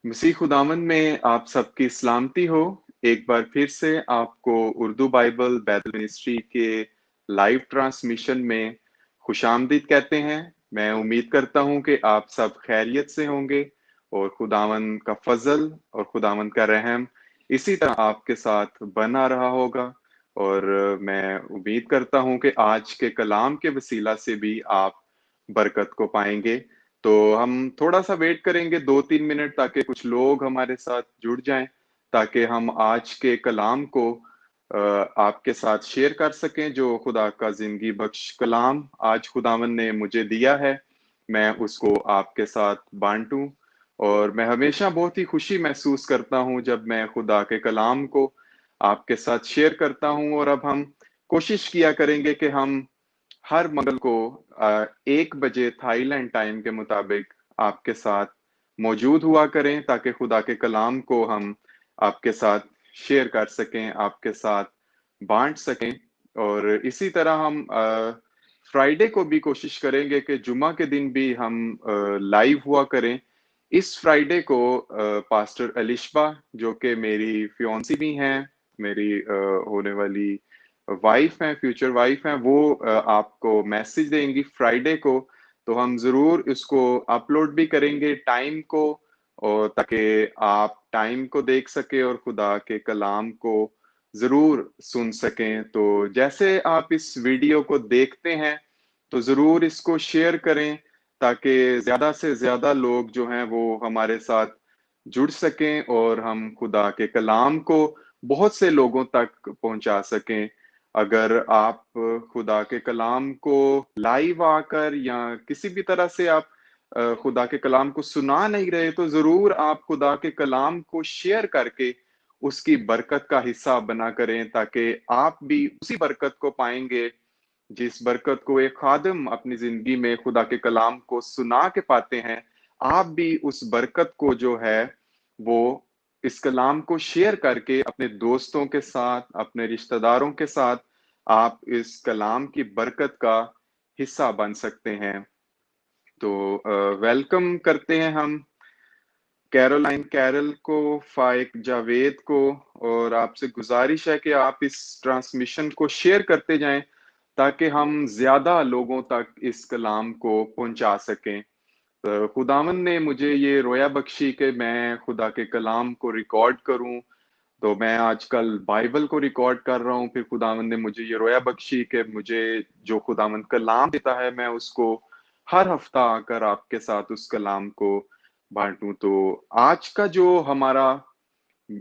मसीह खुदावन में आप सबकी सलामती हो। एक बार फिर से आपको उर्दू बाइबल बैतल मिनिस्ट्री के लाइव ट्रांसमिशन में खुशामदीद कहते हैं। मैं उम्मीद करता हूं कि आप सब खैरियत से होंगे और खुदावन का फजल और खुदावन का रहम इसी तरह आपके साथ बना रहा होगा। और मैं उम्मीद करता हूं कि आज के कलाम के वसीला से भी आप बरकत को पाएंगे। तो हम थोड़ा सा वेट करेंगे 2-3 मिनट ताकि कुछ लोग हमारे साथ जुड़ जाएं, ताकि हम आज के कलाम को आपके साथ शेयर कर सकें। जो खुदा का जिंदगी बख्श कलाम आज खुदावन ने मुझे दिया है, मैं उसको आपके साथ बांटूं। और मैं हमेशा बहुत ही खुशी महसूस करता हूं जब मैं खुदा के कलाम को आपके साथ शेयर करता हूं। और अब हम कोशिश किया करेंगे कि हम हर मंगल को 1 बजे थाईलैंड टाइम के मुताबिक आपके साथ मौजूद हुआ करें, ताकि खुदा के कलाम को हम आपके साथ शेयर कर सकें, आपके साथ बांट सकें। और इसी तरह हम फ्राइडे को भी कोशिश करेंगे कि जुमा के दिन भी हम लाइव हुआ करें। इस फ्राइडे को पास्टर अलिशबा, जो कि मेरी फियोंसी भी हैं, मेरी होने वाली वाइफ हैं, फ्यूचर वाइफ हैं, वो आपको मैसेज देंगी फ्राइडे को। तो हम जरूर इसको अपलोड भी करेंगे टाइम को, और ताकि आप टाइम को देख सके और खुदा के कलाम को जरूर सुन सकें। तो जैसे आप इस वीडियो को देखते हैं तो जरूर इसको शेयर करें, ताकि ज्यादा से ज्यादा लोग जो हैं वो हमारे साथ जुड़ सकें और हम खुदा के कलाम को बहुत से लोगों तक पहुंचा सकें। अगर आप खुदा के कलाम को लाइव आकर या किसी भी तरह से आप खुदा के कलाम को सुना नहीं रहे, तो जरूर आप खुदा के कलाम को शेयर करके उसकी बरकत का हिस्सा बना करें, ताकि आप भी उसी बरकत को पाएंगे जिस बरकत को एक खादिम अपनी जिंदगी में खुदा के कलाम को सुना के पाते हैं। आप भी उस बरकत को जो है वो इस कलाम को शेयर करके अपने दोस्तों के साथ, अपने रिश्तेदारों के साथ आप इस कलाम की बरकत का हिस्सा बन सकते हैं। तो वेलकम करते हैं हम कैरोलाइन कैरल को, फाइक जावेद को। और आपसे गुजारिश है कि आप इस ट्रांसमिशन को शेयर करते जाएं, ताकि हम ज्यादा लोगों तक इस कलाम को पहुंचा सकें। खुदावन ने मुझे ये रोया बख्शी कि मैं खुदा के कलाम को रिकॉर्ड करूं। तो मैं आजकल बाइबल को रिकॉर्ड कर रहा हूं। फिर खुदावन ने मुझे ये रोया बख्शी कि मुझे जो खुदावन कलाम देता है, मैं उसको हर हफ्ता आकर आपके साथ उस कलाम को बांटूं। तो आज का जो हमारा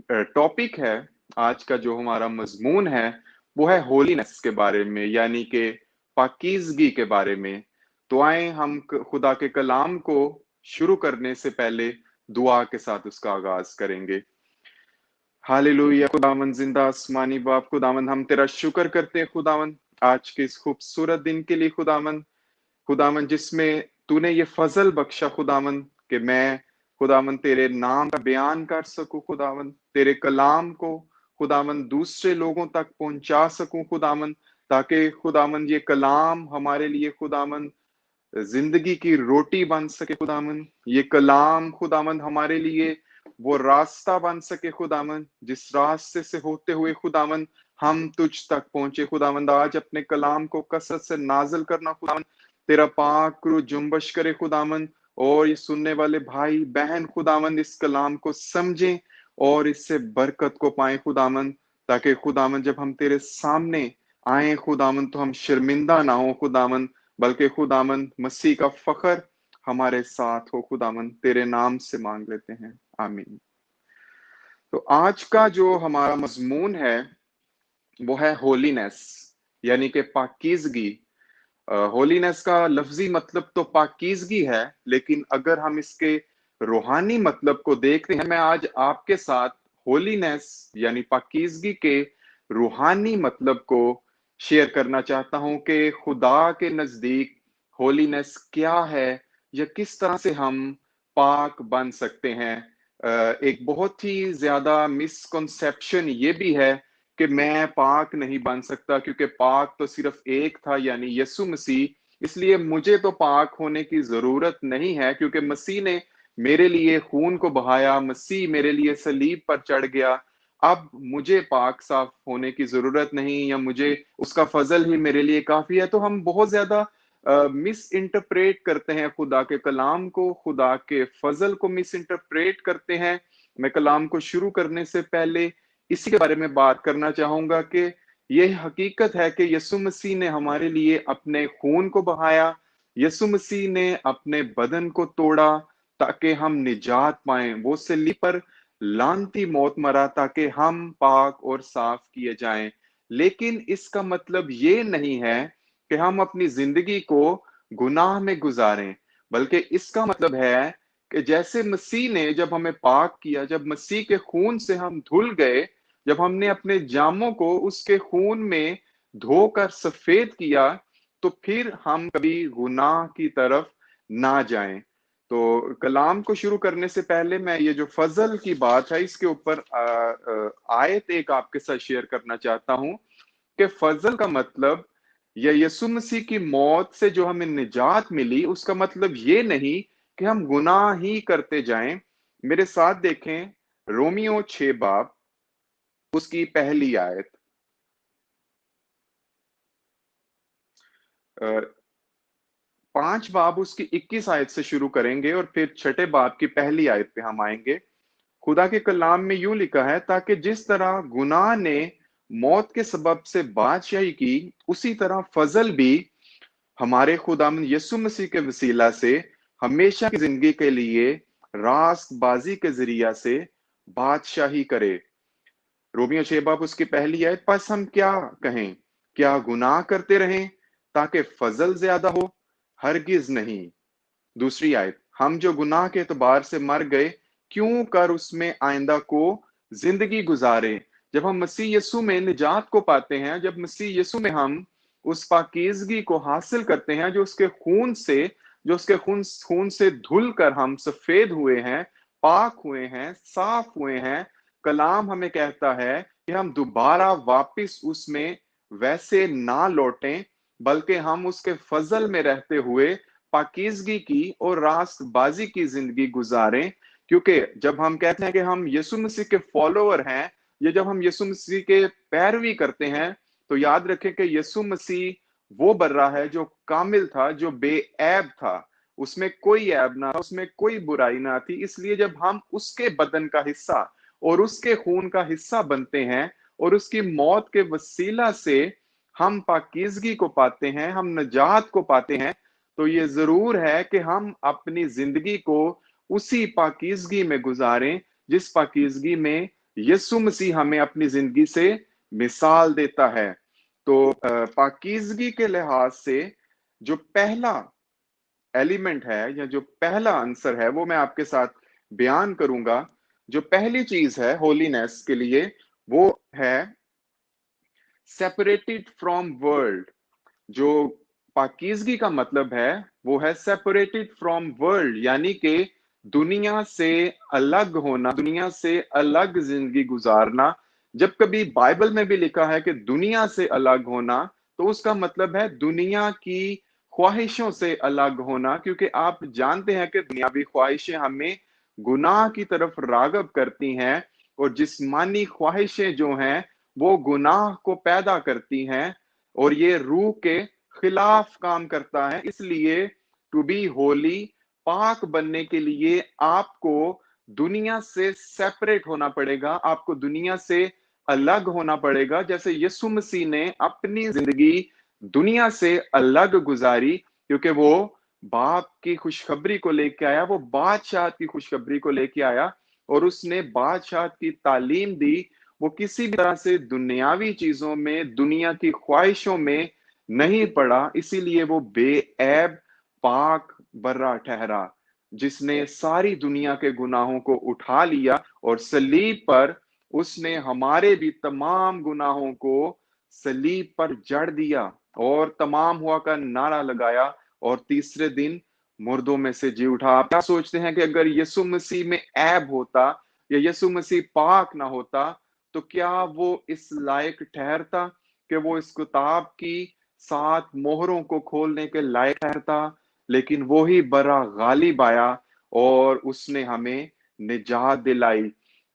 टॉपिक है, आज का जो हमारा मजमून है, वो है होलीनेस के बारे में, यानी कि पाकीज़गी के बारे में। तो आए हम खुदा के कलाम को शुरू करने से पहले दुआ के साथ उसका आगाज करेंगे। हालेलुया। खुदावन जिंदा आसमानी बाप, खुदावन हम तेरा शुक्र करते हैं खुदावन आज के इस खूबसूरत दिन के लिए खुदावन। खुदावन जिसमें तूने ये फजल बख्शा खुदावन कि मैं खुदावन तेरे नाम का बयान कर सकूं खुदावन, तेरे कलाम को खुदावन दूसरे लोगों तक पहुंचा सकूं खुदावन, ताकि खुदावन ये कलाम हमारे लिए खुदावन जिंदगी की रोटी बन सके खुदावन। ये कलाम खुदावन हमारे लिए वो रास्ता बन सके खुदावन, जिस रास्ते से होते हुए खुदावन हम तुझ तक पहुंचे खुदावंद। आज अपने कलाम को कसरत से नाजल करना खुदावन, तेरा पाक रूह जुम्बश करे खुदावन, और ये सुनने वाले भाई बहन खुदावन इस कलाम को समझें और इससे बरकत को पाए खुदावन, ताकि खुदावन जब हम तेरे सामने आए खुदावन तो हम शर्मिंदा ना हो खुदावन, बल्कि खुदावन मसीह का फख्र हमारे साथ हो खुदावन। तेरे नाम से मांग लेते हैं, आमीन। तो आज का जो हमारा मजमून है वो है होलीनेस, यानी कि पाकीज़गी। होलीनेस का लफ्जी मतलब तो पाकीज़गी है, लेकिन अगर हम इसके रूहानी मतलब को देखते हैं, मैं आज आपके साथ होलीनेस यानी पाकीज़गी के रूहानी मतलब को शेयर करना चाहता हूं कि खुदा के नजदीक होलीनेस क्या है, या किस तरह से हम पाक बन सकते हैं। एक बहुत ही ज्यादा मिसकंसेप्शन ये भी है कि मैं पाक नहीं बन सकता, क्योंकि पाक तो सिर्फ एक था, यानी यीशु मसीह, इसलिए मुझे तो पाक होने की जरूरत नहीं है, क्योंकि मसीह ने मेरे लिए खून को बहाया, मसीह मेरे लिए सलीब पर चढ़ गया, अब मुझे पाक साफ होने की जरूरत नहीं, या मुझे उसका फजल ही मेरे लिए काफी है। तो हम बहुत ज्यादा मिस इंटरप्रेट करते हैं खुदा के कलाम को, खुदा के फजल को मिस इंटरप्रेट करते हैं। मैं कलाम को शुरू करने से पहले इसी के बारे में बात करना चाहूंगा कि ये हकीकत है कि यीशु मसीह ने हमारे लिए अपने खून को बहाया, यीशु मसीह ने अपने बदन को तोड़ा ताकि हम निजात पाएं। वो सलीब पर लानती मौत मरा ताकि हम पाक और साफ किए जाएं। लेकिन इसका मतलब ये नहीं है कि हम अपनी जिंदगी को गुनाह में गुजारें, बल्कि इसका मतलब है कि जैसे मसीह ने जब हमें पाक किया, जब मसीह के खून से हम धुल गए, जब हमने अपने जामों को उसके खून में धोकर सफेद किया, तो फिर हम कभी गुनाह की तरफ ना जाएं। तो कलाम को शुरू करने से पहले मैं ये जो फजल की बात है इसके ऊपर आयत एक आपके साथ शेयर करना चाहता हूं कि फजल का मतलब, या यीशु मसीह की मौत से जो हमें निजात मिली, उसका मतलब ये नहीं कि हम गुनाह ही करते जाएं। मेरे साथ देखें रोमियो 6 बाब उसकी पहली आयत। अ, 5 बाब उसकी 21 आयत से शुरू करेंगे और फिर छठे बाब की पहली आयत पे हम आएंगे। खुदा के कलाम में यूं लिखा है, ताकि जिस तरह गुनाह ने मौत के सबब से बादशाही की, उसी तरह फजल भी हमारे खुदावंद यीशु मसीह के वसीला से हमेशा की जिंदगी के लिए रास्तबाजी के जरिया से बादशाही करे। रोमियो 6 बाब उसकी पहली आयत, बस हम क्या कहें, क्या गुनाह करते रहें ताकि फजल ज्यादा हो? हरगिज नहीं। दूसरी आयत, हम जो गुनाह के एतबार से मर गए, क्यों कर उसमें आइंदा को जिंदगी गुजारे। जब हम मसीह यीशु में निजात को पाते हैं, जब मसीह यीशु में हम उस पाकीज़गी को हासिल करते हैं जो उसके खून से, जो उसके खून से धुल कर हम सफेद हुए हैं, पाक हुए हैं, साफ हुए हैं, कलाम हमें कहता है कि हम दोबारा वापस उसमें वैसे ना लौटें, बल्कि हम उसके फजल में रहते हुए पाकीज़गी की और रास्तबाजी की जिंदगी गुजारें। क्योंकि जब हम कहते हैं कि हम यीशु मसीह के फॉलोअर हैं, या जब हम यीशु मसीह के पैरवी करते हैं, तो याद रखें कि यीशु मसीह वो बर्रा है जो कामिल था, जो बेऐब था, उसमें कोई ऐब ना था, उसमें कोई बुराई ना थी। इसलिए जब हम उसके बदन का हिस्सा और उसके खून का हिस्सा बनते हैं और उसकी मौत के वसीला से हम पाकीज़गी को पाते हैं, हम नजात को पाते हैं, तो ये जरूर है कि हम अपनी जिंदगी को उसी पाकीज़गी में गुजारें जिस पाकीज़गी में यीशु मसीह हमें अपनी जिंदगी से मिसाल देता है। तो पाकीज़गी के लिहाज से जो पहला एलिमेंट है, या जो पहला आंसर है, वो मैं आपके साथ बयान करूंगा। जो पहली चीज है होलीनेस के लिए, वो है सेपरेटेड फ्रॉम वर्ल्ड। जो पाकीज़गी का मतलब है वो है सेपरेटेड फ्रॉम वर्ल्ड, यानी कि दुनिया से अलग होना, दुनिया से अलग जिंदगी गुजारना। जब कभी बाइबल में भी लिखा है कि दुनिया से अलग होना, तो उसका मतलब है दुनिया की ख्वाहिशों से अलग होना, क्योंकि आप जानते हैं कि दुनियावी ख्वाहिशें हमें गुनाह की तरफ रागब करती हैं, और जिस्मानी ख्वाहिशें जो हैं वो गुनाह को पैदा करती हैं, और ये रूह के खिलाफ काम करता है। इसलिए टू बी होली, पाक बनने के लिए आपको दुनिया से सेपरेट होना पड़ेगा, आपको दुनिया से अलग होना पड़ेगा। जैसे यीशु मसीह ने अपनी जिंदगी दुनिया से अलग गुजारी, क्योंकि वो बाप की खुशखबरी को लेके आया, वो बादशाह की खुशखबरी को लेके आया, और उसने बादशाह की तालीम दी। वो किसी भी तरह से दुनियावी चीजों में, दुनिया की ख्वाहिशों में नहीं पड़ा, इसीलिए वो बेऐब, पाक बर्रा ठहरा, जिसने सारी दुनिया के गुनाहों को उठा लिया, और सलीब पर उसने हमारे भी तमाम गुनाहों को सलीब पर जड़ दिया, और तमाम हुआ का नारा लगाया, और तीसरे दिन मुर्दों में से जी उठा। आप क्या सोचते हैं कि अगर यीशु मसीह में ऐब होता, या यीशु मसीह पाक ना होता, तो क्या वो इस लायक ठहरता कि वो इस किताब की 7 मोहरों को खोलने के लायक ठहरता? लेकिन वो ही बड़ा गालिब आया, और उसने हमें निजात दिलाई।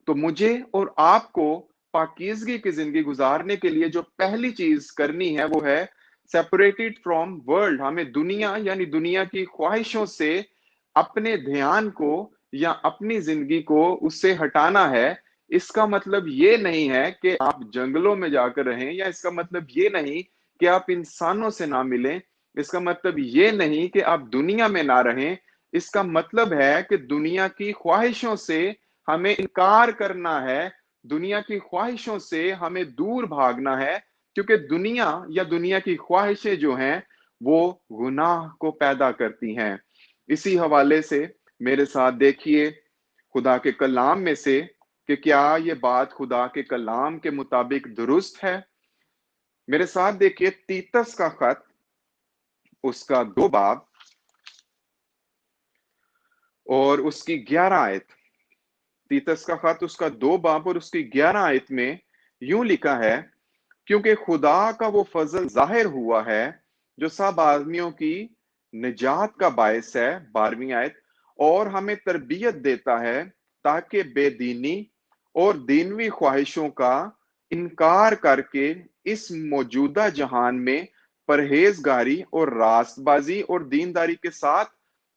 तो मुझे और आपको पाकीज़गी की जिंदगी गुजारने के लिए जो पहली चीज करनी है वो है सेपरेटेड फ्रॉम वर्ल्ड। हमें दुनिया यानी दुनिया की ख्वाहिशों से अपने ध्यान को या अपनी जिंदगी को उससे हटाना है। इसका मतलब ये नहीं है कि आप जंगलों में जाकर रहें, या इसका मतलब ये नहीं कि आप इंसानों से ना मिलें। इसका मतलब ये नहीं कि आप दुनिया में ना रहें। इसका मतलब है कि दुनिया की ख्वाहिशों से हमें इनकार करना है, दुनिया की ख्वाहिशों से हमें दूर भागना है, क्योंकि दुनिया या दुनिया की ख्वाहिशें जो हैं वो गुनाह को पैदा करती हैं। इसी हवाले से मेरे साथ देखिए खुदा के कलाम में से कि क्या ये बात खुदा के कलाम के मुताबिक दुरुस्त है। मेरे साथ देखिए तीतस का खत, उसका 2 बाब और उसकी 11 आयत। तीतस का खत उसका 2 बाब और उसकी 11 आयत में यूं लिखा है, क्योंकि खुदा का वो फजल जाहिर हुआ है जो सब आदमियों की निजात का बायस है, 12वीं आयत, और हमें तरबियत देता है ताकि बेदीनी और दीनवी ख्वाहिशों का इनकार करके इस मौजूदा जहान में परहेजगारी और रास्तबाजी और दीनदारी के साथ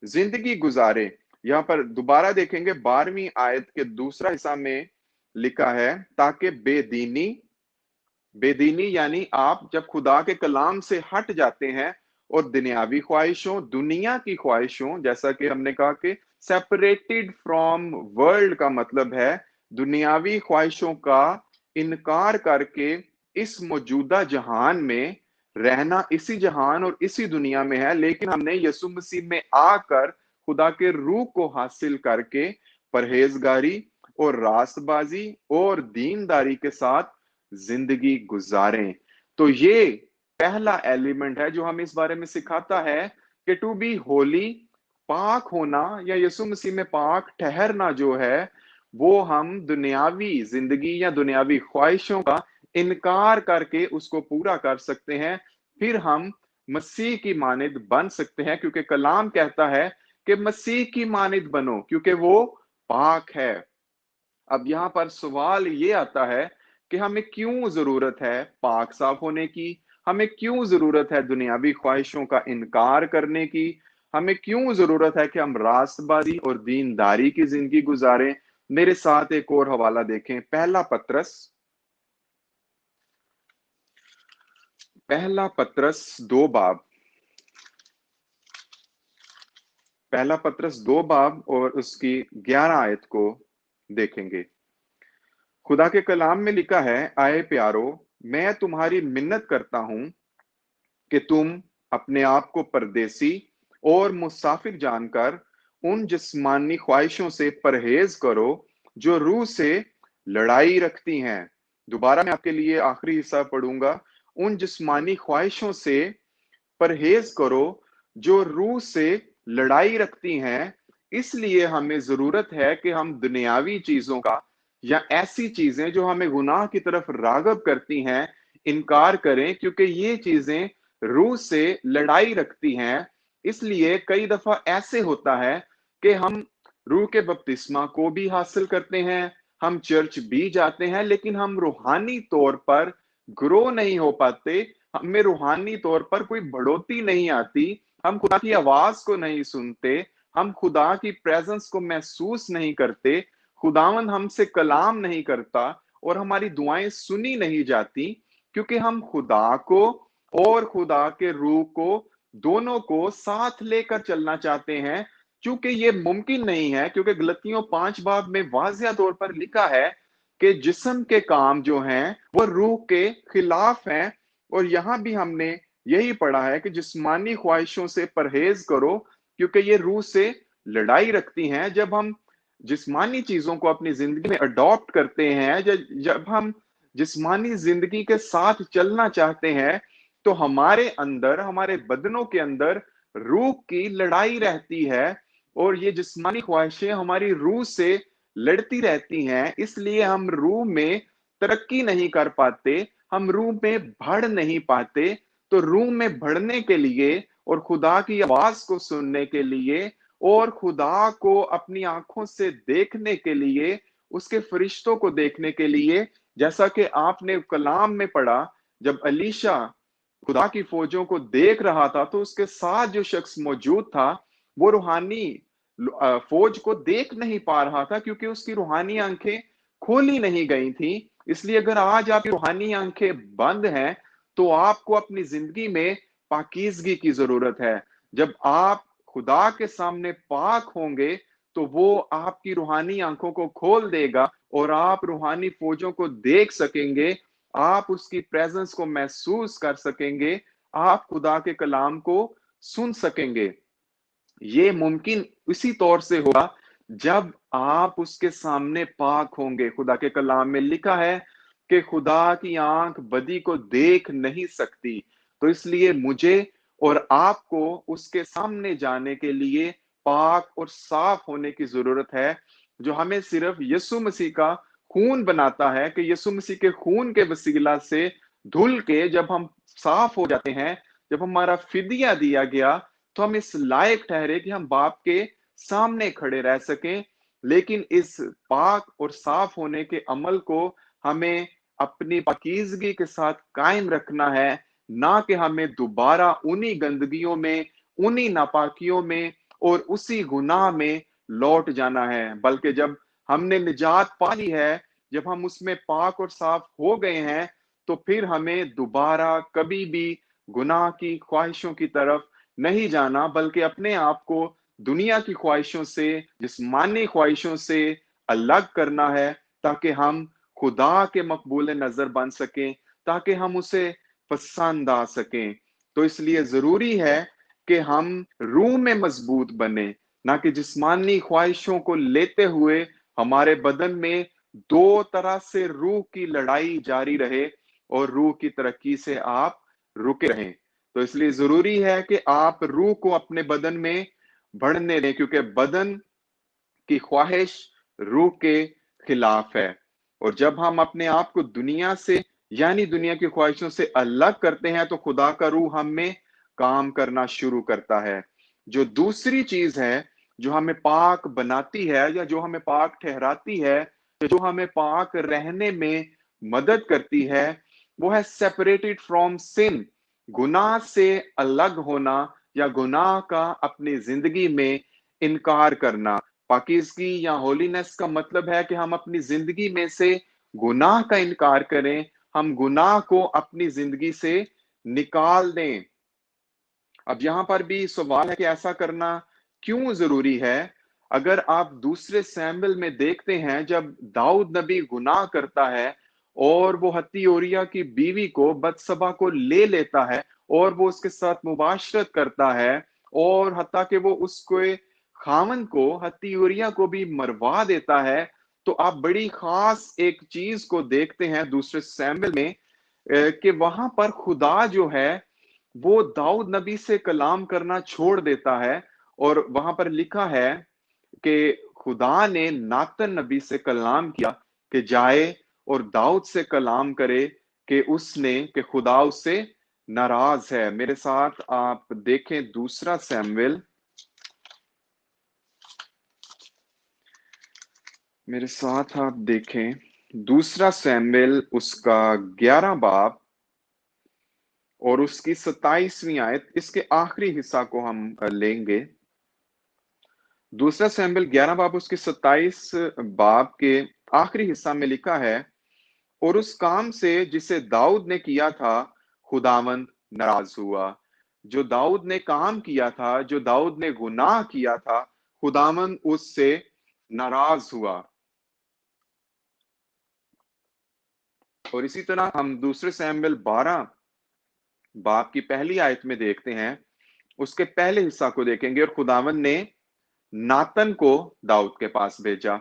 जिंदगी गुजारे। यहाँ पर दोबारा देखेंगे 12वीं आयत के दूसरा हिस्सा में लिखा है ताकि बेदीनी, बेदीनी यानी आप जब खुदा के कलाम से हट जाते हैं और दुनियावी ख्वाहिशों, दुनिया की ख्वाहिशों, जैसा कि हमने कहा कि सेपरेटेड फ्रॉम वर्ल्ड का मतलब है दुनियावी ख्वाहिशों का इनकार करके इस मौजूदा जहान में रहना। इसी जहान और इसी दुनिया में है, लेकिन हमने यीशु मसीह में आकर खुदा के रूह को हासिल करके परहेजगारी और रास्तबाजी और दीनदारी के साथ जिंदगी गुजारें। तो ये पहला एलिमेंट है जो हमें इस बारे में सिखाता है कि टू बी होली, पाक होना या यीशु मसीह में पाक ठहरना जो है वो हम दुनियावी जिंदगी या दुनियावी ख्वाहिशों का इनकार करके उसको पूरा कर सकते हैं। फिर हम मसीह की मानिद बन सकते हैं, क्योंकि कलाम कहता है कि मसीह की मानिद बनो क्योंकि वो पाक है। अब यहाँ पर सवाल ये आता है कि हमें क्यों जरूरत है पाक साफ होने की, हमें क्यों जरूरत है दुनियावी ख्वाहिशों का इनकार करने की, हमें क्यों जरूरत है कि हम रास्तबाजी और दीनदारी की जिंदगी गुजारें। मेरे साथ एक और हवाला देखें, पहला पत्रस 2 बाब, पहला पत्रस 2 बाब और उसकी 11 आयत को देखेंगे। खुदा के कलाम में लिखा है, आए प्यारो, मैं तुम्हारी मिन्नत करता हूं कि तुम अपने आप को परदेसी और मुसाफिर जानकर उन जिस्मानी ख्वाहिशों से परहेज करो जो रूह से लड़ाई रखती हैं। दोबारा मैं आपके लिए आखिरी हिस्सा पढ़ूंगा, उन जिस्मानी ख्वाहिशों से परहेज करो जो रूह से लड़ाई रखती हैं। इसलिए हमें जरूरत है कि हम दुनियावी चीजों का या ऐसी चीजें जो हमें गुनाह की तरफ रागब करती हैं इनकार करें, क्योंकि ये चीजें रूह से लड़ाई रखती हैं। इसलिए कई दफा ऐसे होता है कि हम रूह के बपतिस्मा को भी हासिल करते हैं, हम चर्च भी जाते हैं, लेकिन हम रूहानी तौर पर ग्रो नहीं हो पाते, हमें रूहानी तौर पर कोई बढ़ोतरी नहीं आती, हम खुदा की आवाज को नहीं सुनते, हम खुदा की प्रेजेंस को महसूस नहीं करते, खुदावंद हमसे कलाम नहीं करता और हमारी दुआएं सुनी नहीं जाती, क्योंकि हम खुदा को और खुदा के रूह को दोनों को साथ लेकर चलना चाहते हैं। चूंकि ये मुमकिन नहीं है, क्योंकि गलतियों 5 बाब में वाजिया तौर पर लिखा है कि जिस्म के काम जो हैं वो रूह के खिलाफ हैं। और यहां भी हमने यही पढ़ा है कि जिस्मानी ख्वाहिशों से परहेज करो क्योंकि ये रूह से लड़ाई रखती हैं। जब हम जिस्मानी चीजों को अपनी जिंदगी में अडॉप्ट करते हैं, जब हम जिस्मानी जिंदगी के साथ चलना चाहते हैं, तो हमारे अंदर, हमारे बदनों के अंदर रूह की लड़ाई रहती है और ये जिस्मानी ख्वाहिशें हमारी रूह से लड़ती रहती हैं। इसलिए हम रूह में तरक्की नहीं कर पाते, हम रूह में बढ़ नहीं पाते। तो रूह में बढ़ने के लिए और खुदा की आवाज को सुनने के लिए और खुदा को अपनी आंखों से देखने के लिए, उसके फरिश्तों को देखने के लिए, जैसा कि आपने कलाम में पढ़ा, जब एलीशा खुदा की फौजों को देख रहा था तो उसके साथ जो शख्स मौजूद था वो रूहानी फौज को देख नहीं पा रहा था, क्योंकि उसकी रूहानी आंखें खोली नहीं गई थी। इसलिए अगर आज आपकी रूहानी आंखें बंद हैं तो आपको अपनी जिंदगी में पाकीज़गी की जरूरत है। जब आप खुदा के सामने पाक होंगे तो वो आपकी रूहानी आंखों को खोल देगा और आप रूहानी फौजों को देख सकेंगे, आप उसकी प्रेजेंस को महसूस कर सकेंगे, आप खुदा के कलाम को सुन सकेंगे। ये मुमकिन इसी तौर से होगा जब आप उसके सामने पाक होंगे। खुदा के कलाम में लिखा है कि खुदा की आंख बदी को देख नहीं सकती, तो इसलिए मुझे और आपको उसके सामने जाने के लिए पाक और साफ होने की जरूरत है, जो हमें सिर्फ यीशु मसीह का खून बनाता है, कि यीशु मसीह के खून के वसीला से धुल के जब हम साफ हो जाते हैं, जब हमारा फिदिया दिया गया, तो हम इस लायक ठहरे कि हम बाप के सामने खड़े रह सकें। लेकिन इस पाक और साफ होने के अमल को हमें अपनी पाकीज़गी के साथ कायम रखना है, ना कि हमें दोबारा उन्हीं गंदगियों में, उन्हीं नापाकियों में और उसी गुनाह में लौट जाना है। बल्कि जब हमने निजात पा ली है, जब हम उसमें पाक और साफ हो गए हैं, तो फिर हमें दोबारा कभी भी गुनाह की ख्वाहिशों की तरफ नहीं जाना, बल्कि अपने आप को दुनिया की ख्वाहिशों से, जिस्मानी ख्वाहिशों से अलग करना है, ताकि हम खुदा के मकबूल नजर बन सकें, ताकि हम उसे पसंद आ सकें। तो इसलिए जरूरी है कि हम रूह में मजबूत बने, ना कि जिस्मानी ख्वाहिशों को लेते हुए हमारे बदन में दो तरह से रूह की लड़ाई जारी रहे और रूह की तरक्की से आप रुके रहें। तो इसलिए जरूरी है कि आप रूह को अपने बदन में बढ़ने दें, क्योंकि बदन की ख्वाहिश रूह के खिलाफ है। और जब हम अपने आप को दुनिया से, यानी दुनिया की ख्वाहिशों से अलग करते हैं, तो खुदा का रूह हम में काम करना शुरू करता है। जो दूसरी चीज है जो हमें पाक बनाती है, या जो हमें पाक ठहराती है, या जो हमें पाक रहने में मदद करती है, वो है सेपरेटेड फ्रॉम सिन, गुनाह से अलग होना, या गुनाह का अपनी जिंदगी में इनकार करना। पाकीज़गी या होलीनेस का मतलब है कि हम अपनी जिंदगी में से गुनाह का इनकार करें, हम गुनाह को अपनी जिंदगी से निकाल दें। अब यहां पर भी सवाल है कि ऐसा करना क्यों जरूरी है। अगर आप दूसरे सैमुएल में देखते हैं, जब दाऊद नबी गुनाह करता है और वो हत्ती ओरिया की बीवी को, बत्सबा को ले लेता है और वो उसके साथ मुबाशरत करता है, और हत्ता कि वो उसको खामन को, हत्ती ओरिया को भी मरवा देता है, तो आप बड़ी खास एक चीज को देखते हैं दूसरे सैमुएल में, कि वहां पर खुदा जो है वो दाऊद नबी से कलाम करना छोड़ देता है। और वहां पर लिखा है कि खुदा ने नातन नबी से कलाम किया कि जाए और दाऊद से कलाम करे, कि खुदा उससे नाराज है। मेरे साथ आप देखें दूसरा सैमुएल, मेरे साथ आप देखें दूसरा सैमुएल उसका 11 बाब और उसकी 27वीं आयत, इसके आखिरी हिस्सा को हम लेंगे। दूसरा सैमुएल 11 बाब उसके 27 बाब के आखिरी हिस्सा में लिखा है, और उस काम से जिसे दाऊद ने किया था खुदावंद नाराज हुआ। जो दाऊद ने काम किया था, जो दाऊद ने गुनाह किया था, खुदावंद उससे नाराज हुआ। और इसी तरह हम दूसरे सैमुएल 12 बाप की पहली आयत में देखते हैं, उसके पहले हिस्सा को देखेंगे। और खुदावन ने नातन को दाऊद के पास भेजा।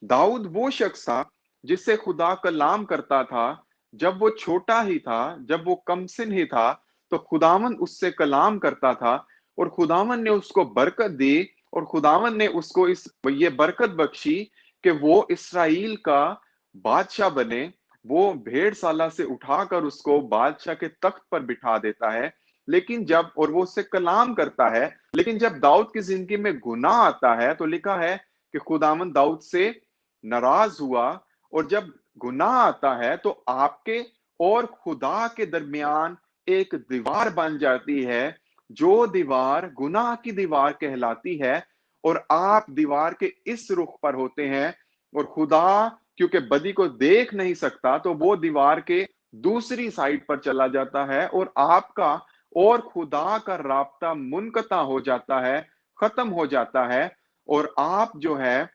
दाऊद वो शख्स था जिससे खुदा कलाम करता था। जब वो छोटा ही था, जब वो कमसिन ही था, तो खुदावन उससे कलाम करता था, और खुदावन ने उसको बरकत दी, और खुदावन ने उसको ये बरकत बख्शी कि वो इसराइल का बादशाह बने। वो भेड़ साला से उठाकर उसको बादशाह के तख्त पर बिठा देता है, लेकिन जब, और वो उससे कलाम करता है, लेकिन जब दाऊद की जिंदगी में गुनाह आता है तो लिखा है कि खुदावंद दाऊद से नाराज हुआ, और जब गुनाह आता है तो आपके और खुदा के दरमियान एक दीवार बन जाती है, जो दीवार गुनाह की दीवार कहलाती है, और आप दीवार के इस रुख पर होते हैं, और खुदा क्योंकि बदी को देख नहीं सकता तो वो दीवार के दूसरी साइड पर चला जाता है, और आपका और खुदा का राब्ता मुनकता हो जाता है, खत्म हो जाता है, और आप जो है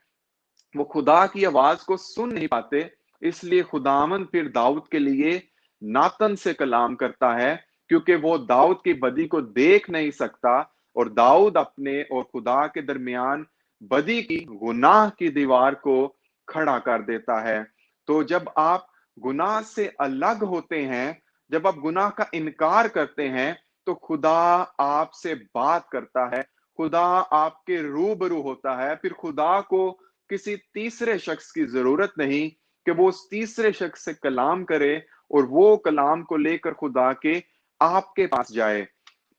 वो खुदा की आवाज को सुन नहीं पाते। इसलिए खुदावन फिर दाऊद के लिए नातन से कलाम करता है, क्योंकि वो दाऊद की बदी को देख नहीं सकता, और दाऊद अपने और खुदा के दरमियान बदी की, गुनाह की दीवार को खड़ा कर देता है। तो जब आप गुनाह से अलग होते हैं, जब आप गुनाह का इनकार करते हैं, तो खुदा आपसे बात करता है, खुदा आपके रूबरू होता है। फिर खुदा को किसी तीसरे शख्स की जरूरत नहीं कि वो उस तीसरे शख्स से कलाम करे, और वो कलाम को लेकर खुदा के आपके पास जाए।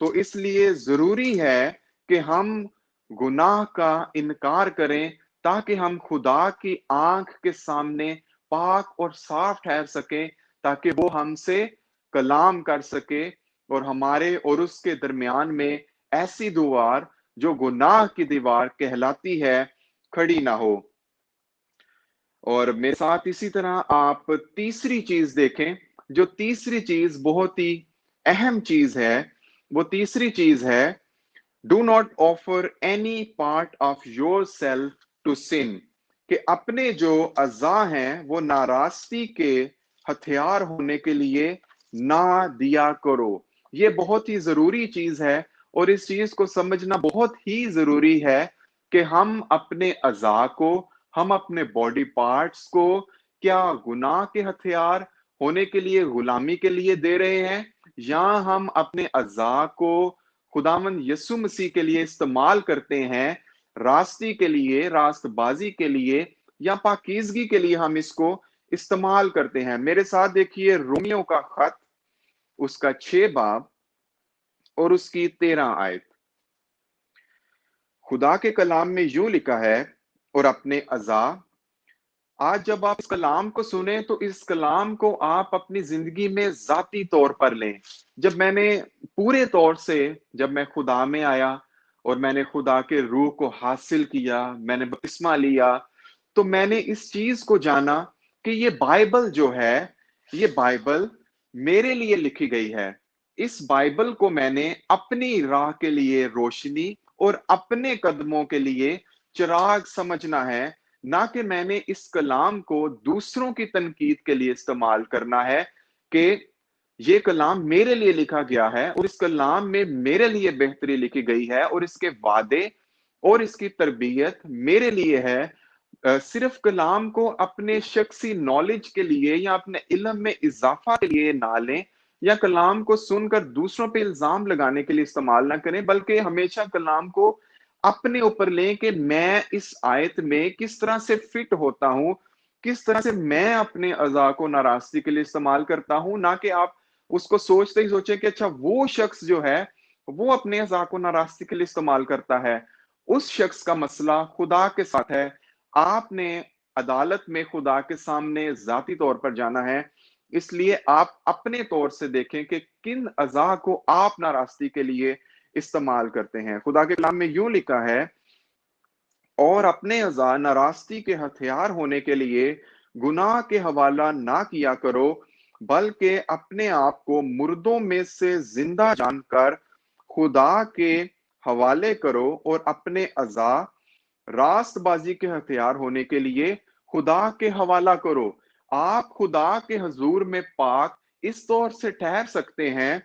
तो इसलिए जरूरी है कि हम गुनाह का इनकार करें, ताकि हम खुदा की आंख के सामने पाक और साफ ठहर सके, ताकि वो हमसे कलाम कर सके, और हमारे और उसके दरमियान में ऐसी दीवार जो गुनाह की दीवार कहलाती है खड़ी ना हो। और मेरे साथ इसी तरह आप तीसरी चीज देखें, जो तीसरी चीज बहुत ही अहम चीज है, वो तीसरी चीज है, do not offer any part of your self to sin, कि अपने जो अज़ा हैं वो नाराजगी के हथियार होने के लिए ना दिया करो। ये बहुत ही जरूरी चीज है, और इस चीज को समझना बहुत ही जरूरी है कि हम अपने अज़ा को, हम अपने बॉडी पार्ट्स को क्या गुनाह के हथियार होने के लिए, गुलामी के लिए दे रहे हैं, या हम अपने अज़ा को खुदावन यसु मसीह के लिए इस्तेमाल करते हैं, रास्ती के लिए, रास्तबाजी के लिए, या पाकीज़गी के लिए हम इसको इस्तेमाल करते हैं। मेरे साथ देखिए रोमियो का खत, उसका 6 बाब और उसकी 13 आयत। खुदा के कलाम में यूं लिखा है, और अपने अज़ा, आज जब आप इस कलाम को सुने तो इस कलाम को आप अपनी जिंदगी में जाती तौर पर लें। जब मैंने पूरे तौर से, जब मैं खुदा में आया और मैंने खुदा के रूह को हासिल किया, मैंने बपतिस्मा लिया, तो मैंने इस चीज को जाना कि ये बाइबल जो है, ये बाइबल मेरे लिए लिखी गई है। इस बाइबल को मैंने अपनी राह के लिए रोशनी और अपने कदमों के लिए चिराग समझना है, ना कि मैंने इस कलाम को दूसरों की तनकीद के लिए इस्तेमाल करना है, कि ये कलाम मेरे लिए लिखा गया है और इस कलाम में मेरे लिए बेहतरी लिखी गई है, और इसके वादे और इसकी तरबियत मेरे लिए है। सिर्फ कलाम को अपने शख्सी नॉलेज के लिए या अपने इल्म में इजाफा के लिए ना लें, या कलाम को सुनकर दूसरों पे इल्जाम लगाने के लिए इस्तेमाल ना करें, बल्कि हमेशा कलाम को अपने ऊपर लें कि मैं इस आयत में किस तरह से फिट होता हूं, किस तरह से मैं अपने अज़ा को नाराजगी के लिए इस्तेमाल करता हूं, ना कि आप उसको सोचते ही सोचे कि अच्छा वो शख्स जो है वो अपने अज़ा को नाराजगी के लिए इस्तेमाल करता है। उस शख्स का मसला खुदा के साथ है। आपने अदालत में खुदा के सामने जाती तौर पर जाना है, इसलिए आप अपने तौर से देखें कि किन अज़ा को आप नाराजगी के लिए इस्तेमाल करते हैं। खुदा के कलाम में यूं लिखा है, और अपने अज़ा नाराजगी के हथियार होने के लिए गुनाह के हवाला ना किया करो, बल्कि अपने आप को मुर्दों में से जिंदा जानकर खुदा के हवाले करो, और अपने अज़ा रास्तबाजी के हथियार होने के लिए खुदा के हवाला करो। आप खुदा के हजूर में पाक इस तौर से ठहर सकते हैं,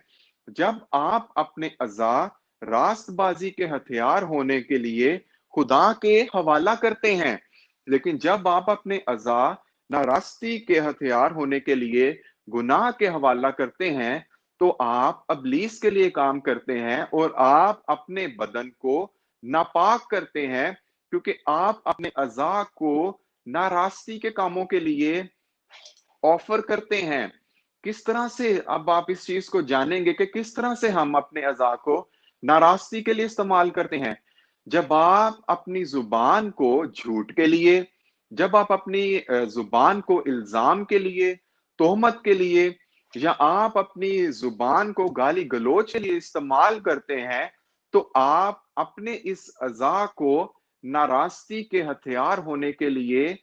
जब आप अपने अज़ा रास्तबाजी के हथियार होने के लिए खुदा के हवाला करते हैं। लेकिन जब आप अपने अज़ा नारास्ती के हथियार होने के लिए गुनाह के हवाला करते हैं, तो आप अबलीस के लिए काम करते हैं, और आप अपने बदन को नापाक करते हैं, क्योंकि आप अपने अज़ा को नारास्ती के कामों के लिए ऑफर करते हैं। किस तरह से अब आप इस चीज को जानेंगे कि किस तरह से हम अपने अज़ा को नाराज़गी के लिए इस्तेमाल करते हैं। जब आप अपनी ज़ुबान को झूठ के लिए, जब आप अपनी ज़ुबान को इल्ज़ाम के लिए, तोहमत के लिए, या आप अपनी ज़ुबान को गाली-गलौच के लिए इस्तेमाल करते हैं, तो आप अपने इस अज़ा को नाराज़गी के हथियार होने के लिए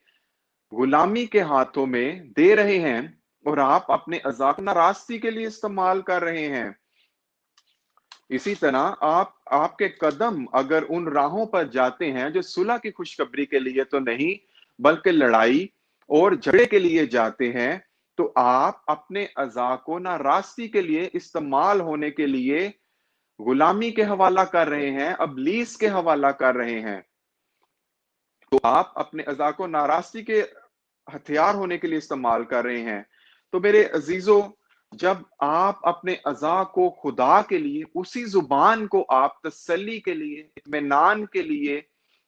गुलामी के हाथों में दे रहे हैं, और आप अपने अज़ा को नाराज़गी के लिए इस्तेमाल कर रहे हैं। इसी तरह आपके कदम अगर उन राहों पर जाते हैं जो सुलह की खुशखबरी के लिए तो नहीं, बल्कि लड़ाई और झगड़े के लिए जाते हैं, तो आप अपने अज़ा को नाराज़गी के लिए इस्तेमाल होने के लिए गुलामी के हवाला कर रहे हैं, इब्लीस के हवाला कर रहे हैं। तो आप अपने अज़ा को नाराज़गी के हथियार होने के लिए इस्तेमाल कर रहे हैं। तो मेरे अजीजों, जब आप अपने अज़ा को खुदा के लिए, उसी जुबान को आप तसल्ली के लिए, इत्मीनान के लिए,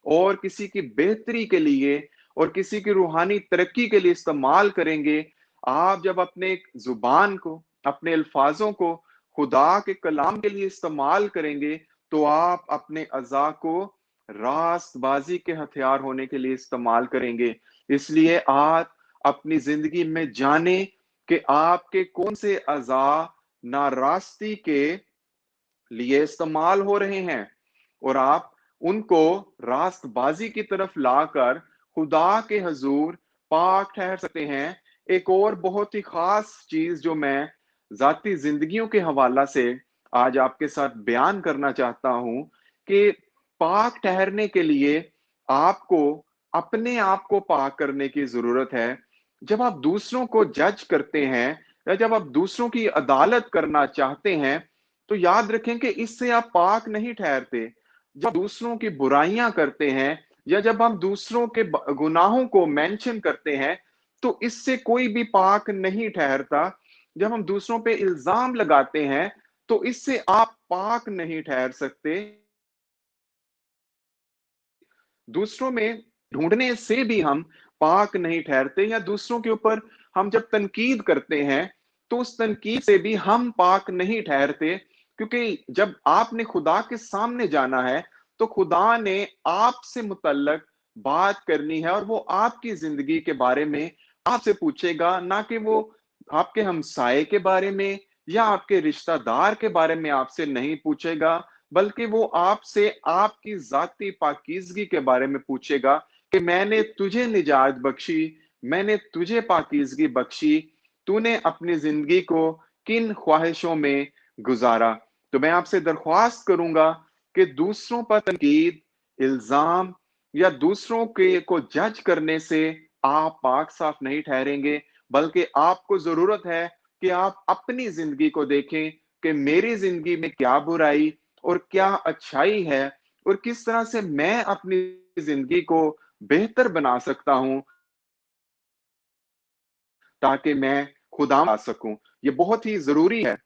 और किसी की बेहतरी के लिए, और किसी की रूहानी तरक्की के लिए इस्तेमाल करेंगे, आप जब अपने जुबान को, अपने अल्फाजों को खुदा के कलाम के लिए इस्तेमाल करेंगे, तो आप अपने अज़ा को रास्तबाजी के हथियार होने के लिए इस्तेमाल करेंगे। इसलिए आप अपनी जिंदगी में जाने कि आपके कौन से अज़ा नाराज़गी के लिए इस्तेमाल हो रहे हैं, और आप उनको रास्तबाजी की तरफ लाकर खुदा के हजूर पाक ठहर सकते हैं। एक और बहुत ही खास चीज जो मैं जाती जिंदगियों के हवाला से आज आपके साथ बयान करना चाहता हूं, कि पाक ठहरने के लिए आपको अपने आप को पाक करने की जरूरत है। जब आप दूसरों को जज करते हैं, या जब आप दूसरों की अदालत करना चाहते हैं, तो याद रखें कि इससे आप पाक नहीं ठहरते। जब दूसरों की बुराइयां करते हैं, या जब हम दूसरों के गुनाहों को मेंशन करते हैं, तो इससे कोई भी पाक नहीं ठहरता। जब हम दूसरों पे इल्जाम लगाते हैं, तो इससे आप पाक नहीं ठहर सकते। दूसरों में ढूंढने से भी हम पाक नहीं ठहरते, या दूसरों के ऊपर हम जब तनकीद करते हैं, तो उस तनकीद से भी हम पाक नहीं ठहरते। क्योंकि जब आपने खुदा के सामने जाना है, तो खुदा ने आपसे मुतल्लक बात करनी है, और वो आपकी जिंदगी के बारे में आपसे पूछेगा, ना कि वो आपके हमसाये के बारे में या आपके रिश्तेदार के बारे में आपसे नहीं पूछेगा, बल्कि वो आपसे आपकी जाती पाकीज़गी के बारे में पूछेगा कि मैंने तुझे निजात बख्शी, मैंने तुझे पाकीज़गी बख्शी, तूने अपनी जिंदगी को किन ख्वाहिशों में गुजारा। तो मैं आपसे दरख्वास्त करूंगा कि दूसरों पर तनकीद, इल्जाम, या दूसरों के को जज करने से आप पाक साफ नहीं ठहरेंगे, बल्कि आपको जरूरत है कि आप अपनी जिंदगी को देखें कि मेरी जिंदगी में क्या बुराई और क्या अच्छाई है, और किस तरह से मैं अपनी जिंदगी को बेहतर बना सकता हूं, ताकि मैं खुदा आ सकूं। ये बहुत ही जरूरी है,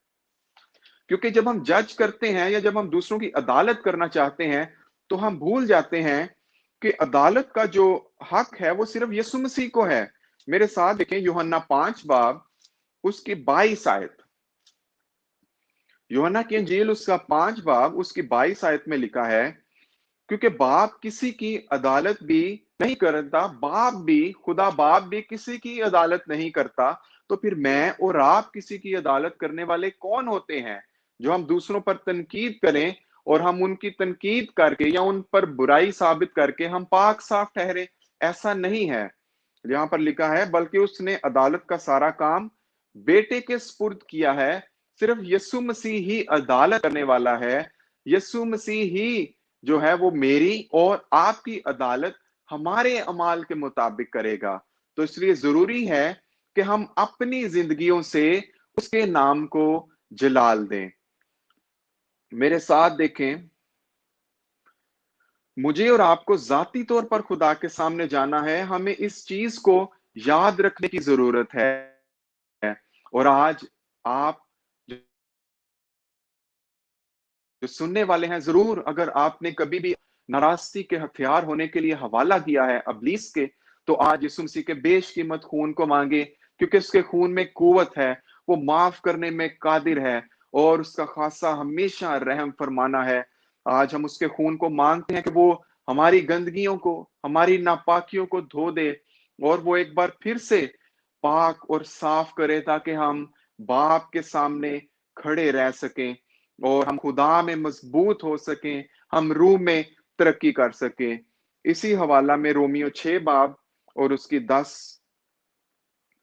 क्योंकि जब हम जज करते हैं, या जब हम दूसरों की अदालत करना चाहते हैं, तो हम भूल जाते हैं कि अदालत का जो हक है वो सिर्फ यीशु मसीह को है। मेरे साथ देखें यूहन्ना 5 बाब उसकी 22 आयत। यूहन्ना की इंजील उसका 5 बाब उसकी 22 आयत में लिखा है, क्योंकि बाप किसी की अदालत भी नहीं करता, खुदा बाप भी किसी की अदालत नहीं करता, तो फिर मैं और आप किसी की अदालत करने वाले कौन होते हैं, जो हम दूसरों पर तनकीद करें, और हम उनकी तनकीद करके या उन पर बुराई साबित करके हम पाक साफ ठहरे। ऐसा नहीं है। यहां पर लिखा है, बल्कि उसने अदालत का सारा काम बेटे के सुपुर्द किया है। सिर्फ यीशु मसीह ही अदालत करने वाला है। यीशु मसीह ही जो है वो मेरी और आपकी अदालत हमारे अमाल के मुताबिक करेगा। तो इसलिए जरूरी है कि हम अपनी जिंदगियों से उसके नाम को जलाल दें। मेरे साथ देखें, मुझे और आपको जाती तौर पर खुदा के सामने जाना है, हमें इस चीज को याद रखने की जरूरत है। और आज आप जो सुनने वाले हैं, जरूर अगर आपने कभी भी नाराजगी के हथियार होने के लिए हवाला किया है इब्लीस के, तो आज यीशु मसीह के बेशकीमत खून को मांगे, क्योंकि उसके खून में कुव्वत है। वो माफ करने में कादिर है और उसका खासा हमेशा रहम फरमाना है। आज हम उसके खून को मांगते हैं कि वो हमारी गंदगियों को, हमारी नापाकियों को धो दे और वो एक बार फिर से पाक और साफ करे, ताकि हम बाप के सामने खड़े रह सकें और हम खुदा में मजबूत हो सकें, हम रूह में तरक्की कर सकें। इसी हवाला में रोमियो 6 बाब और उसकी 10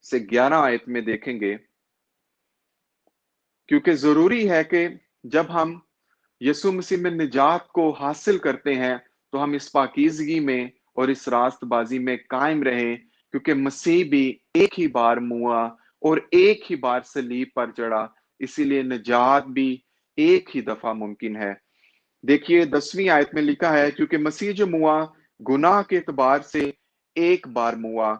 से 11 आयत में देखेंगे, क्योंकि जरूरी है कि जब हम यीशु मसीह में निजात को हासिल करते हैं तो हम इस पाकीज़गी में और इस रास्तबाजी में कायम रहें, क्योंकि मसीह भी एक ही बार मुआ और एक ही बार सलीब पर चढ़ा, इसीलिए निजात भी एक ही दफा मुमकिन है। देखिए 10वीं आयत में लिखा है, क्योंकि मसीह जो मुआ गुनाह के एतबार से एक बार मुआ,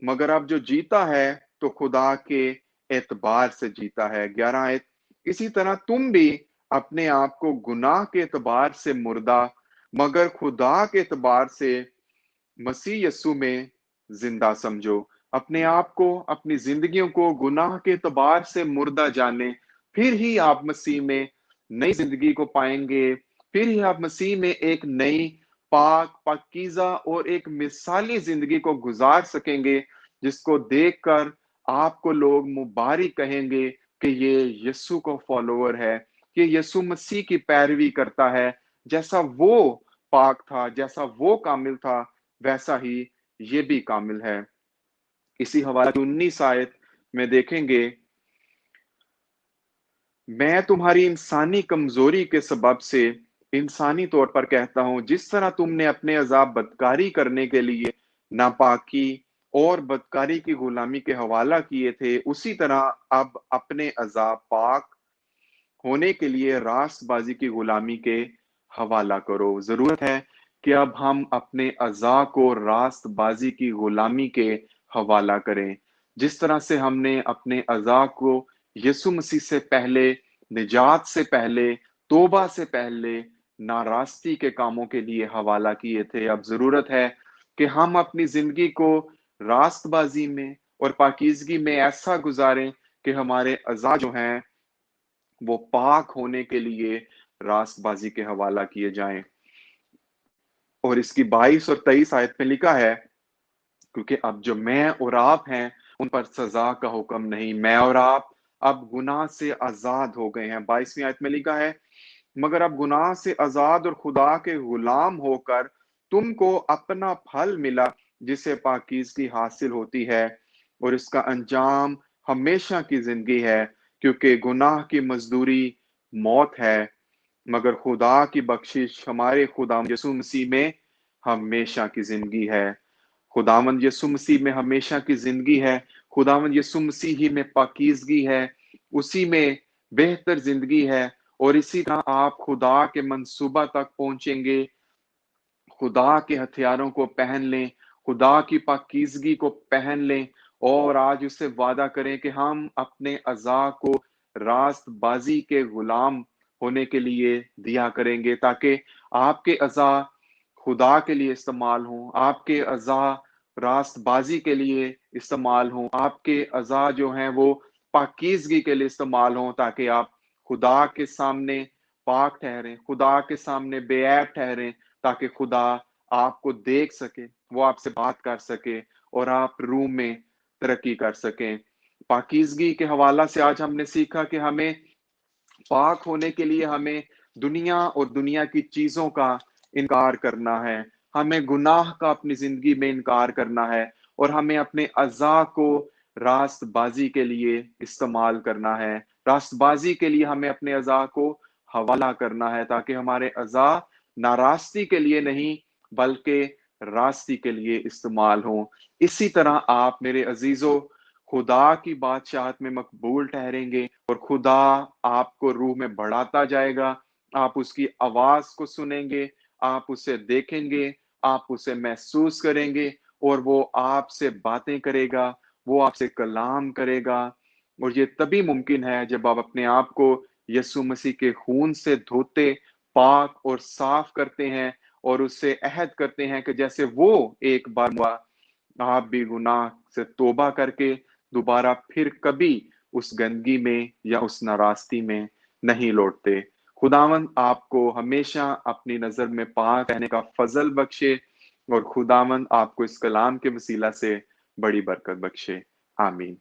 मगर अब जो जीता है तो खुदा के एतबार से जीता है। 11 आयत, इसी तरह तुम भी अपने आप को गुनाह के एतबार से मुर्दा मगर खुदा के एतबार से मसीह यस्सु में जिंदा समझो। अपने आप को, अपनी जिंदगियों को गुनाह के एतबार से मुर्दा जाने, फिर ही आप मसीह में नई जिंदगी को पाएंगे, फिर ही आप मसीह में एक नई पाक, पाकीज़ा और एक मिसाली जिंदगी को गुजार सकेंगे, जिसको देखकर आपको लोग मुबारक कहेंगे कि ये यीशु का फॉलोअर है, कि यीशु मसीह की पैरवी करता है। जैसा वो पाक था, जैसा वो कामिल था, वैसा ही ये भी कामिल है। इसी हवाला की 19 आयत में देखेंगे, मैं तुम्हारी इंसानी कमजोरी के सबब से इंसानी तौर पर कहता हूं, जिस तरह तुमने अपने अजाब बदकारी करने के लिए नापाकी और बदकारी की गुलामी के हवाला किए थे, उसी तरह अब अपने अजाब पाक होने के लिए रास्तबाजी की गुलामी के हवाला करो। जरूरत है कि अब हम अपने अज़ा को रास्तबाजी की गुलामी के हवाला करें। जिस तरह से हमने अपने अज़ा को यीशु मसीह से पहले, निजात से पहले, तोबा से पहले नारास्ती के कामों के लिए हवाला किए थे, अब जरूरत है कि हम अपनी जिंदगी को रास्तबाजी में और पाकीज़गी में ऐसा गुजारें कि हमारे अज़ा जो हैं वो पाक होने के लिए रास्तबाजी के हवाला किए जाएं। और इसकी 22 और 23 आयत में लिखा है, क्योंकि अब जो मैं और आप हैं उन पर सजा का हुक्म नहीं, मैं और आप अब गुनाह से आजाद हो गए हैं। 22वीं आयत में लिखा है, मगर अब गुनाह से आजाद और खुदा के गुलाम होकर तुमको अपना फल मिला, जिसे पाकीज़गी हासिल होती है और इसका अंजाम हमेशा की जिंदगी है, क्योंकि गुनाह की मजदूरी मौत है, मगर खुदा की बख्शिश हमारे खुदा यीशु मसीह में हमेशा की जिंदगी है। खुदावंद यीशु मसीह में हमेशा की जिंदगी है। खुदावंद यीशु मसीह ही में पाकीज़गी है, उसी में बेहतर जिंदगी है। और इसी तरह आप खुदा के मंसूबा तक पहुंचेंगे, खुदा के हथियारों को पहन लें, खुदा की पाकीज़गी को पहन लें और आज उससे वादा करें कि हम अपने अज़ा को रास्तबाजी के गुलाम होने के लिए दिया करेंगे, ताकि आपके अज़ा खुदा के लिए इस्तेमाल हों, आपके अज़ा रास्तबाजी के लिए इस्तेमाल हों, आपके अज़ा जो हैं वो पाकीज़गी के लिए इस्तेमाल हों, ताकि आप खुदा के सामने पाक ठहरें, खुदा के सामने बेऐब ठहरें, ताकि खुदा आपको देख सके, वो आपसे बात कर सके और आप रूह में तरक्की कर सकें। पाकीज़गी के हवाला से आज हमने सीखा कि हमें पाक होने के लिए हमें दुनिया और दुनिया की चीजों का इनकार करना है, हमें गुनाह का अपनी जिंदगी में इनकार करना है और हमें अपने अज़ा को रास्तबाजी के लिए इस्तेमाल करना है। रास्तबाजी के लिए हमें अपने अज़ा को हवाला करना है, ताकि हमारे अज़ा नारास्ती के लिए नहीं बल्कि रास्ती के लिए इस्तेमाल हों। इसी तरह आप मेरे अजीजों खुदा की बादशाहत में मकबूल ठहरेंगे और खुदा आपको रूह में बढ़ाता जाएगा। आप उसकी आवाज को सुनेंगे, आप उसे देखेंगे, आप उसे महसूस करेंगे और वो आपसे बातें करेगा, वो आपसे कलाम करेगा। और ये तभी मुमकिन है जब आप अपने आप को यीशु मसीह के खून से धोते, पाक और साफ करते हैं और उससे अहद करते हैं कि जैसे वो एक बार हुआ, आप भी गुनाह से तौबा करके दोबारा फिर कभी اس گندگی میں یا اس ناراستی میں نہیں لوٹتے۔ خداوند آپ کو ہمیشہ اپنی نظر میں پاک رہنے کا فضل بخشے، اور خداوند آپ کو اس کلام کے وسیلہ سے بڑی برکت بخشے۔ آمین۔